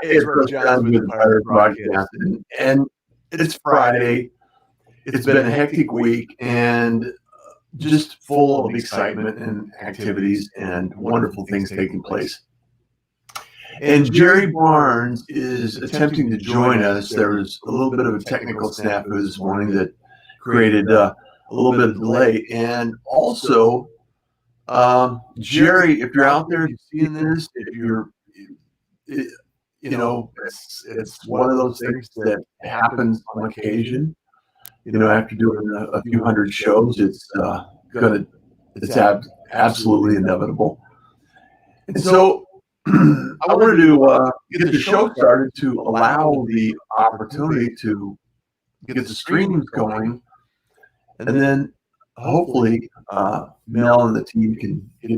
It's Russ Johns with the Pirates Broadcast, and it's Friday. It's been a hectic week and just full of excitement and activities and wonderful things taking place. And Jerry Barnes is attempting to join us. There was a little bit of a technical snafu this morning that created a little bit of delay. And also, Jerry, if you're out there seeing this, if you're, it's one of those things that happens on occasion. After doing a few hundred shows, it's absolutely inevitable. And so I wanted to get the show started to allow the opportunity to get the streams going, and then hopefully Mel and the team can get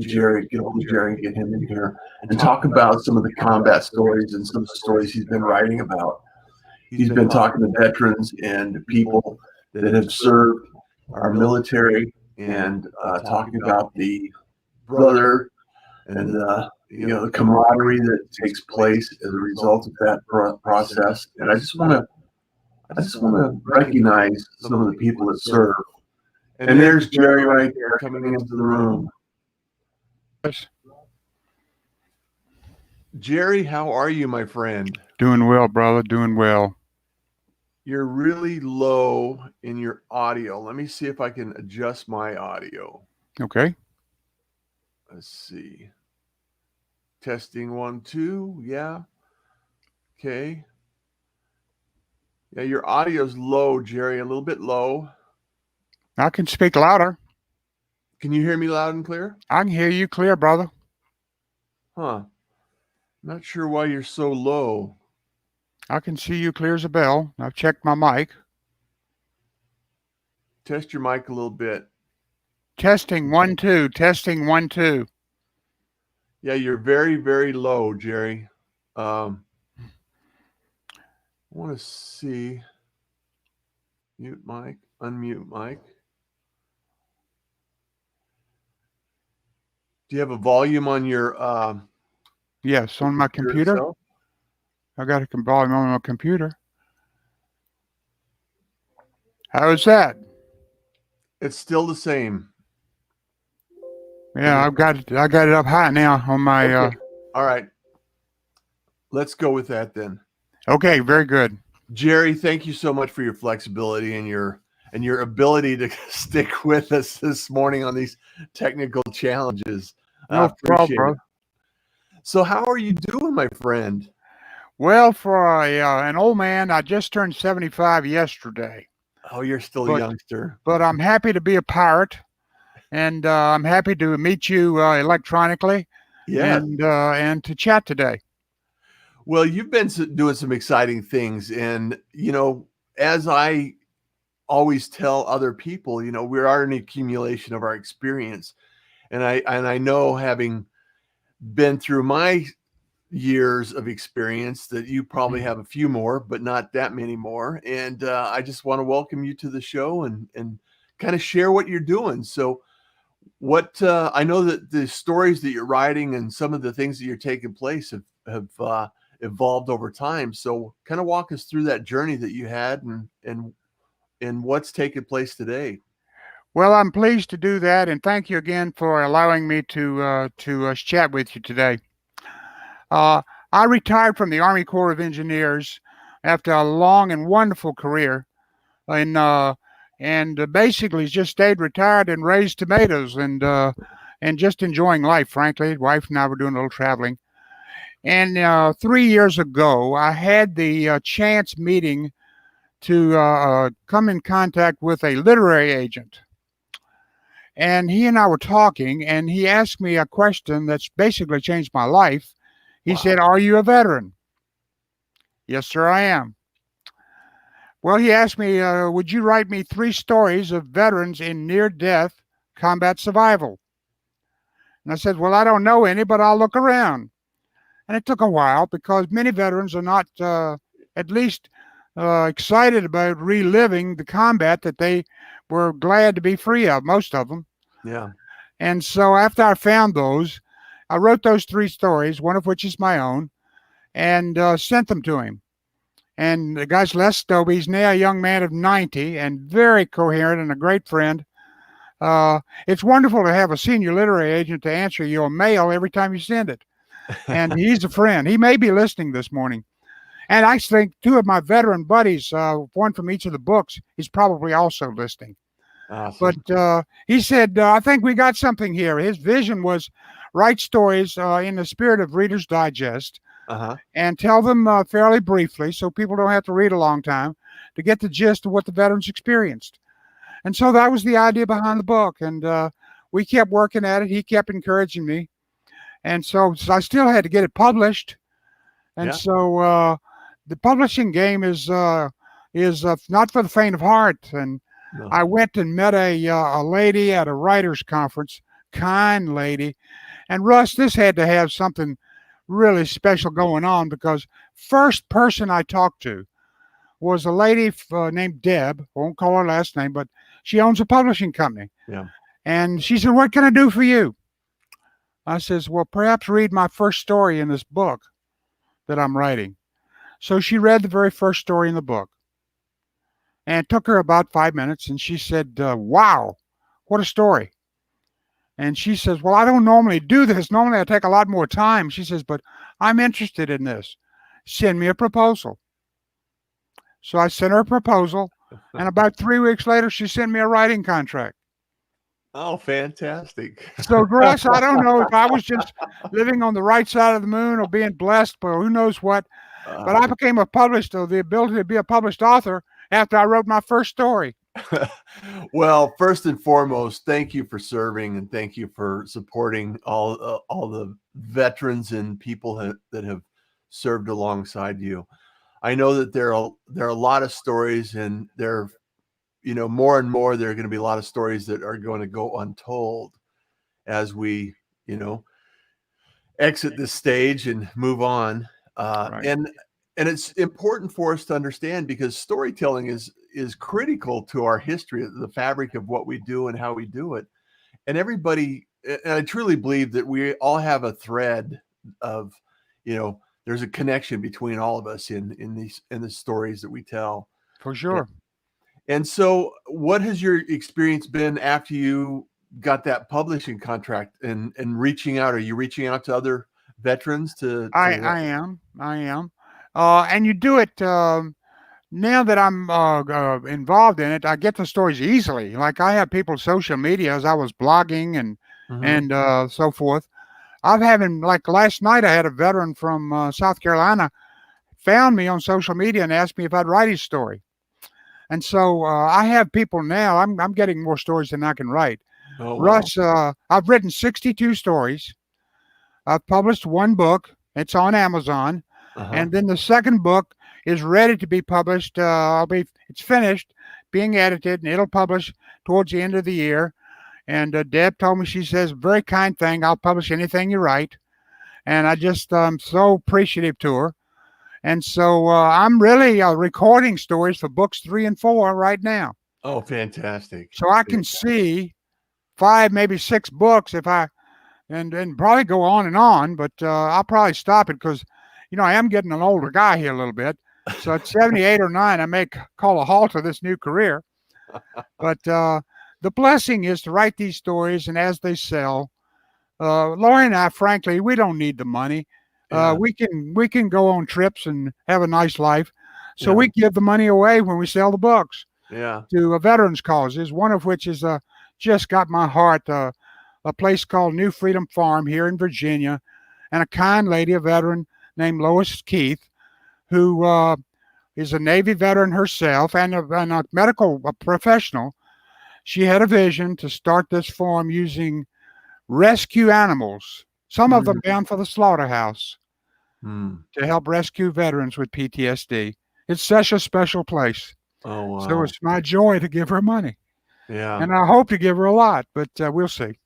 hold of Jerry, and get him in here and talk about some of the combat stories and some of the stories he's been writing about. He's been talking to veterans and people that have served our military and talking about the brother and the camaraderie that takes place as a result of that process. And I just want to recognize some of the people that serve. And there's Jerry right there coming into the room. Jerry, how are you, my friend? Doing well, brother. Doing well. You're really low in your audio. Let me see if I can adjust my audio. Okay. Let's see. Testing 1, 2. Yeah. Okay. Yeah, your audio's low, Jerry. A little bit low. I can speak louder. Can you hear me loud and clear? I can hear you clear, brother. Huh. Not sure why you're so low. I can see you clear as a bell. I've checked my mic. Test your mic a little bit. Testing 1, 2. Testing 1, 2. Yeah, you're very, very low, Jerry. I want to see. Mute mic, unmute mic. Do you have a volume on your yes, on my computer? Itself? I got a volume on my computer. How is that? It's still the same. Yeah, I got it up high now on my Okay. All right. Let's go with that then. Okay, very good. Jerry, thank you so much for your flexibility and your ability to stick with us this morning on these technical challenges. No problem, bro. So how are you doing, my friend? Well, for an old man, I just turned 75 yesterday. Oh, you're still a youngster. But I'm happy to be a pirate, and I'm happy to meet you electronically. Yeah. And to chat today. Well, you've been doing some exciting things, and as I always tell other people, we are an accumulation of our experience, and I know, having been through my years of experience, that you probably have a few more, but not that many more. And I just want to welcome you to the show and kind of share what you're doing. So what I know that the stories that you're writing and some of the things that you're taking place have evolved over time. So kind of walk us through that journey that you had and what's taking place today. Well, I'm pleased to do that, and thank you again for allowing me to chat with you today. I retired from the Army Corps of Engineers after a long and wonderful career, and basically just stayed retired and raised tomatoes and just enjoying life, frankly. Wife and I were doing a little traveling. And 3 years ago, I had the chance meeting to come in contact with a literary agent. And he and I were talking, and he asked me a question that's basically changed my life. He said, "Are you a veteran?" "Yes, sir, I am." Well, he asked me, "Would you write me 3 stories of veterans in near-death combat survival?" And I said, "Well, I don't know any, but I'll look around." And it took a while because many veterans are not at least excited about reliving the combat that they were glad to be free of, most of them. Yeah. And so after I found those, I wrote those 3 stories, one of which is my own, and sent them to him. And the guy's Les Stobbe. He's now a young man of 90 and very coherent and a great friend. It's wonderful to have a senior literary agent to answer your mail every time you send it. And he's a friend. He may be listening this morning. And I think 2 of my veteran buddies, one from each of the books, is probably also listening. Awesome. But he said, I think we got something here. His vision was write stories in the spirit of Reader's Digest and tell them fairly briefly so people don't have to read a long time to get the gist of what the veterans experienced. And so that was the idea behind the book. And we kept working at it. He kept encouraging me. And so I still had to get it published. And so the publishing game is not for the faint of heart. And I went and met a lady at a writers' conference, kind lady. And Russ, this had to have something really special going on, because first person I talked to was a lady named Deb. I won't call her last name, but she owns a publishing company. Yeah. And she said, what can I do for you? I says, well, perhaps read my first story in this book that I'm writing. So she read the very first story in the book. And it took her about 5 minutes. And she said, wow, what a story. And she says, well, I don't normally do this. Normally I take a lot more time. She says, but I'm interested in this. Send me a proposal. So I sent her a proposal. And about 3 weeks later, she sent me a writing contract. Oh, fantastic. So, Russ, I don't know if I was just living on the right side of the moon or being blessed, but who knows what. But I became the ability to be a published author after I wrote my first story. Well, first and foremost, thank you for serving, and thank you for supporting all the veterans and people that have served alongside you. I know that there are a lot of stories, and more and more, there are going to be a lot of stories that are going to go untold as we, exit this stage and move on. Right. And it's important for us to understand, because storytelling is critical to our history, the fabric of what we do and how we do it. And I truly believe that we all have a thread of, there's a connection between all of us in the stories that we tell. For sure. And so what has your experience been after you got that publishing contract and reaching out? Are you reaching out to other veterans I am. And you do it now that I'm involved in it. I get the stories easily. Like I have people social media as I was blogging and so forth. I've having, like last night, I had a veteran from South Carolina found me on social media and asked me if I'd write his story. And so I have people now. I'm getting more stories than I can write. Oh, wow. Russ, I've written 62 stories. I've published 1 book. It's on Amazon. And then the second book is ready to be published. It's finished being edited, and it'll publish towards the end of the year. And Deb told me, she says, very kind thing. I'll publish anything you write. And I'm so appreciative to her. And so I'm really recording stories for books 3 and 4 right now. Oh, fantastic. So I can see 5, maybe 6 books and probably go on, but I'll probably stop it because, I am getting an older guy here a little bit. So at 78 or 9, I may call a halt to this new career. But the blessing is to write these stories, and as they sell, Lori and I, frankly, we don't need the money. We can go on trips and have a nice life. So we give the money away when we sell the books to veterans causes, one of which is just got my heart, a place called New Freedom Farm here in Virginia, and a kind lady, a veteran named Lois Keith, who is a Navy veteran herself and a medical professional. She had a vision to start this farm using rescue animals, some of them down for the slaughterhouse, to help rescue veterans with PTSD. It's such a special place. Oh, wow. So it's my joy to give her money. Yeah. And I hope to give her a lot, but we'll see.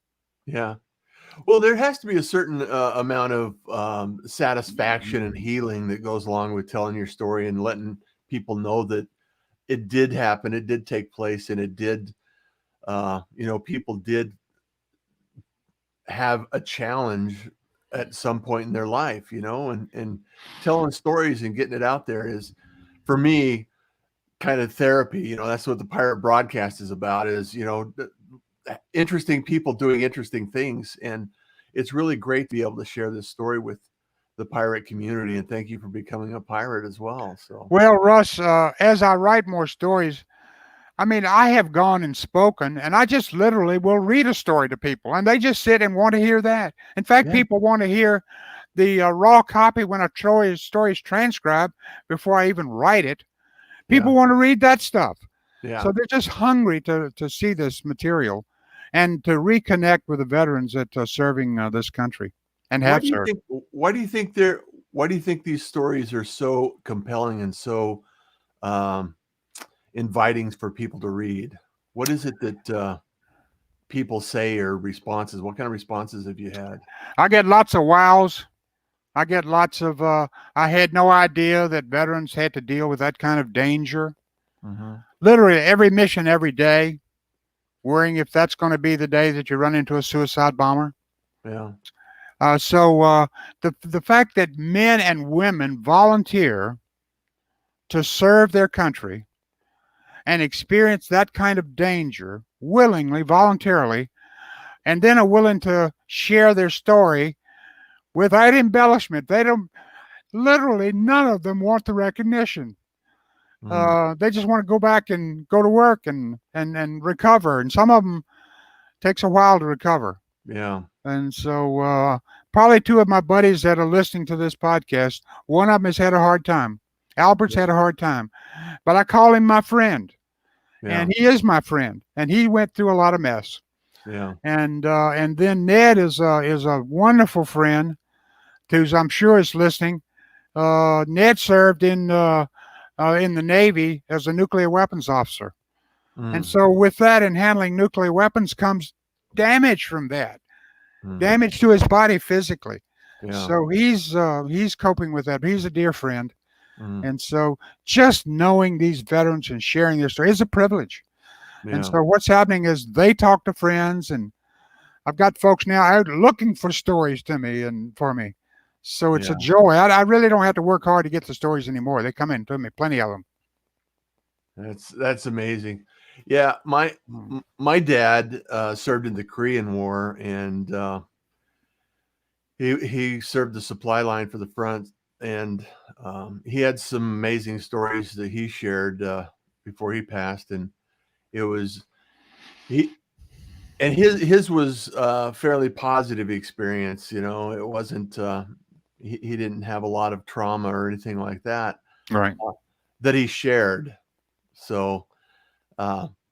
Yeah. Well, there has to be a certain amount of satisfaction and healing that goes along with telling your story and letting people know that it did happen, it did take place, and it did, people did have a challenge at some point in their life, you know, and telling stories and getting it out there is, for me, kind of therapy. You know, that's what the Pirate Broadcast is about, is, you know, interesting people doing interesting things. And it's really great to be able to share this story with the pirate community. And thank you for becoming a pirate as well. So, Well, Russ, as I write more stories, I mean, I have gone and spoken, and I just literally will read a story to people, and they just sit and want to hear that. In fact, yeah, people want to hear the raw copy when a story is transcribed before I even write it. People yeah, want to read that stuff. yeah. So they're just hungry to see this material and to reconnect with the veterans that are serving this country and Why have do you served. think, why do you think they're, why do you think these stories are so compelling and so um, inviting for people to read? What is it that people say, or responses? What kind of responses have you had? I get lots of wows. I get lots of, I had no idea that veterans had to deal with that kind of danger. Mhm. Literally every mission, every day, worrying if that's going to be the day that you run into a suicide bomber. Yeah. So the fact that men and women volunteer to serve their country and experience that kind of danger willingly, voluntarily, and then are willing to share their story without embellishment. They don't, literally, none of them want the recognition. Mm. They just want to go back and go to work and recover. And some of them takes a while to recover. Yeah. And so probably two of my buddies that are listening to this podcast, one of them has had a hard time. Albert's had a hard time, but I call him my friend, Yeah. and he is my friend, and he went through a lot of mess. Yeah. And then Ned is a wonderful friend, who's I'm sure is listening. Ned served in the Navy as a nuclear weapons officer, and Mm. so with that and handling nuclear weapons comes damage from that, Mm. damage to his body physically. Yeah. So he's coping with that. But he's a dear friend, Mm. and so just knowing these veterans and sharing their story is a privilege. And Yeah. so what's happening is they talk to friends, and I've got folks now out looking for stories to me and for me. So it's Yeah. a joy. I really don't have to work hard to get the stories anymore. They come in to me, plenty of them. That's amazing. Yeah, my dad served in the Korean War, and he served the supply line for the front, and he had some amazing stories that he shared before he passed, and it was he and his was fairly positive experience. You know, it wasn't he didn't have a lot of trauma or anything like that Right. that he shared. So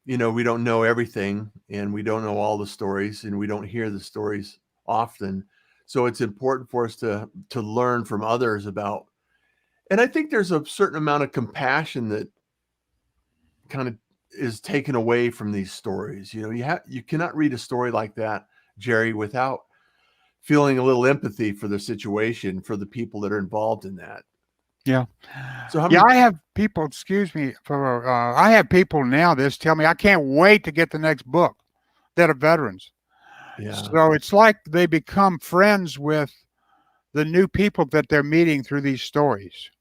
you know, we don't know everything, and we don't know all the stories, and we don't hear the stories often. So it's important for us to learn from others about. And I think there's a certain amount of compassion that kind of is taken away from these stories. You know, you cannot read a story like that, Jerry, without feeling a little empathy for the situation, for the people that are involved in that. Yeah. So how Yeah, many? I have people, excuse me, for I have people now this tell me I can't wait to get the next book that are veterans. Yeah. So it's like they become friends with the new people that they're meeting through these stories.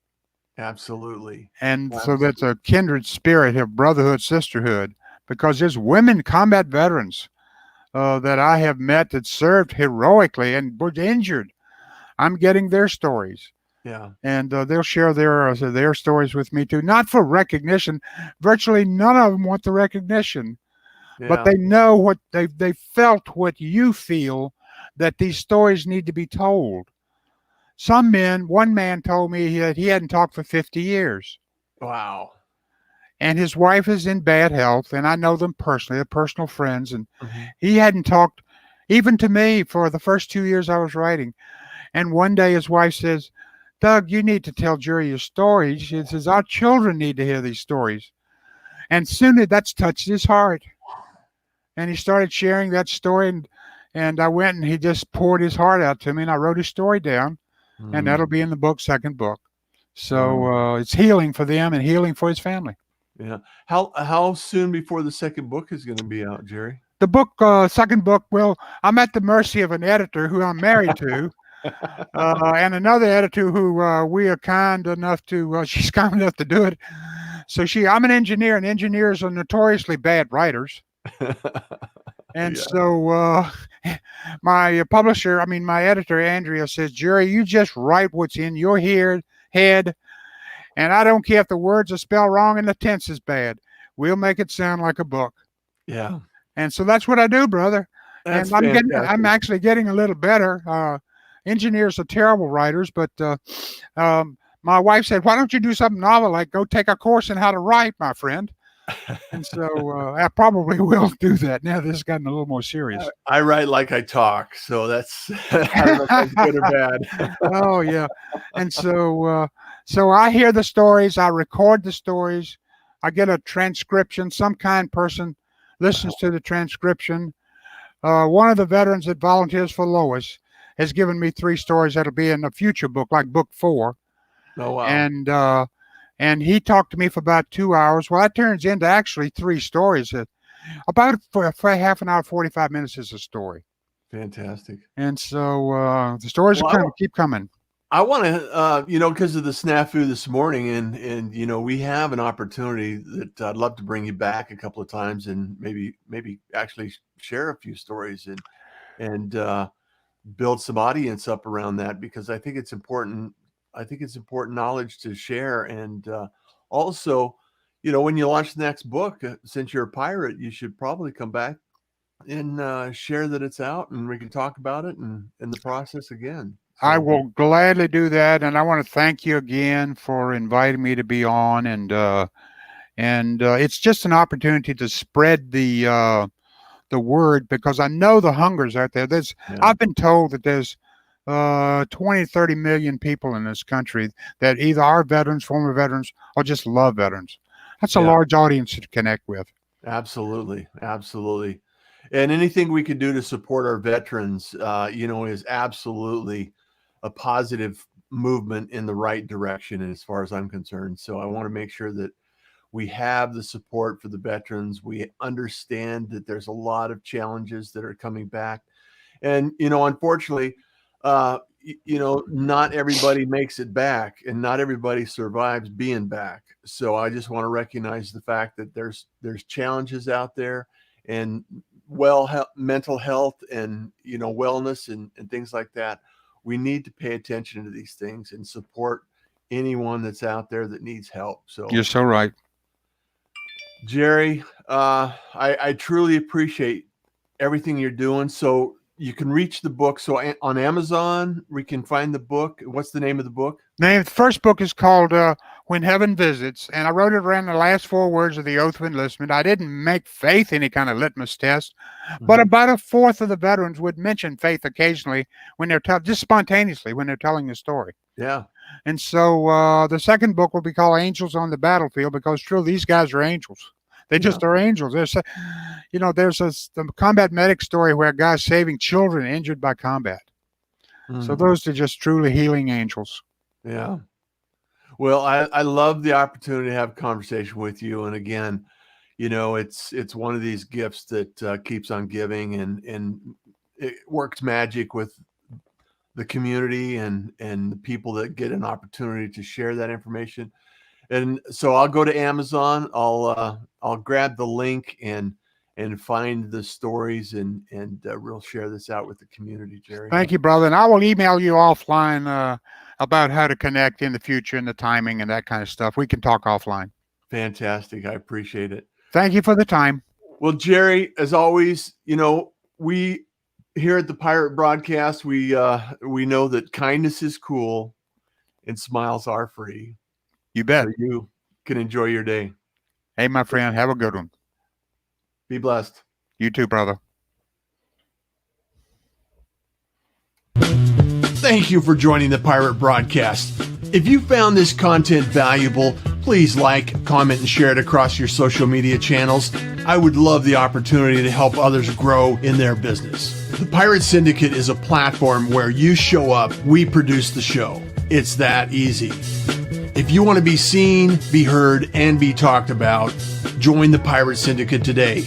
Absolutely. And so Absolutely. that's a kindred spirit of brotherhood, sisterhood, because there's women combat veterans that I have met that served heroically and were injured. I'm getting their stories. Yeah. And they'll share their stories with me too. Not for recognition. Virtually none of them want the recognition, but Yeah. they know what they felt what you feel, that these stories need to be told. Some men, one man told me that he hadn't talked for 50 years, Wow. and his wife is in bad health, and I know them personally, they're personal friends, and Mhm. he hadn't talked even to me for the first 2 years I was writing. And one day his wife says, Doug, you need to tell Jerry your story. She says, our children need to hear these stories. And soon that's touched his heart. And he started sharing that story. And I went and he just poured his heart out to me. And I wrote his story down. And Mm. that'll be in the book, second book. So Wow. it's healing for them and healing for his family. Yeah. How soon before the second book is going to be out, Jerry? The book, second book, well, I'm at the mercy of an editor who I'm married to. And another editor who we are kind enough to, she's kind enough to do it. So I'm an engineer, and engineers are notoriously bad writers. And so my publisher, my editor, Andrea, says, Jerry, you just write what's in your head. And I don't care if the words are spelled wrong and the tense is bad. We'll make it sound like a book. Yeah. And so that's what I do, brother. That's and I'm actually getting a little better. Engineers are terrible writers, but my wife said, why don't you do something novel, like go take a course in how to write, my friend? And so I probably will do that now this has gotten a little more serious. I write like I talk, so that's, I don't know if that's good or bad. Oh, yeah. And so I hear the stories, I record the stories, I get a transcription, some kind person listens to the transcription. One of the veterans that volunteers for Lois has given me 3 stories that'll be in a future book, like book 4. Oh, wow. And he talked to me for about 2 hours. Well, that turns into actually 3 stories. About for half an hour, 45 minutes is a story. Fantastic. And so the stories keep coming. I want to, because of the snafu this morning, and we have an opportunity that I'd love to bring you back a couple of times, and maybe actually share a few stories and build some audience up around that, because I think it's important. I think it's important knowledge to share. And also, when you launch the next book, since you're a pirate, you should probably come back and share that it's out, and we can talk about it and in the process again. So, I will gladly do that. And I want to thank you again for inviting me to be on. And it's just an opportunity to spread the word, because I know the hunger's out there. I've been told that there's 20, 30 million people in this country that either are veterans, former veterans, or just love veterans. That's a large audience to connect with. Absolutely. Absolutely. And anything we can do to support our veterans, is absolutely a positive movement in the right direction, as far as I'm concerned. So I want to make sure that we have the support for the veterans. We understand that there's a lot of challenges that are coming back. And, unfortunately, not everybody makes it back, and not everybody survives being back. So I just want to recognize the fact that there's challenges out there, and mental health and, wellness and things like that. We need to pay attention to these things and support anyone that's out there that needs help. So you're so right, Jerry. I truly appreciate everything you're doing. So you can reach the book. So on Amazon, we can find the book. What's the name of the book? The first book is called When Heaven Visits, and I wrote it around the last 4 words of the Oath of Enlistment. I didn't make faith any kind of litmus test, but about a fourth of the veterans would mention faith occasionally when they're just spontaneously when they're telling the story. Yeah. And so the second book will be called Angels on the Battlefield, because truly these guys are angels. They just are angels. There's the combat medic story where a guy's saving children injured by combat. So those are just truly healing angels. Yeah. Well, I love the opportunity to have a conversation with you. And again, it's one of these gifts that keeps on giving, and it works magic with the community and the people that get an opportunity to share that information. And so I'll go to Amazon. I'll grab the link and find the stories and we'll share this out with the community, Jerry. Thank you, brother. And I will email you offline about how to connect in the future and the timing and that kind of stuff. We can talk offline. Fantastic. I appreciate it. Thank you for the time. Well, Jerry, as always, we here at the Pirate Broadcast, we know that kindness is cool and smiles are free. You bet. So you can enjoy your day. Hey, my friend, have a good one. Be blessed. You too, brother. Thank you for joining the Pirate Broadcast. If you found this content valuable, please like, comment, and share it across your social media channels. I would love the opportunity to help others grow in their business. The Pirate Syndicate is a platform where you show up, we produce the show. It's that easy. If you want to be seen, be heard, and be talked about, join the Pirate Syndicate today.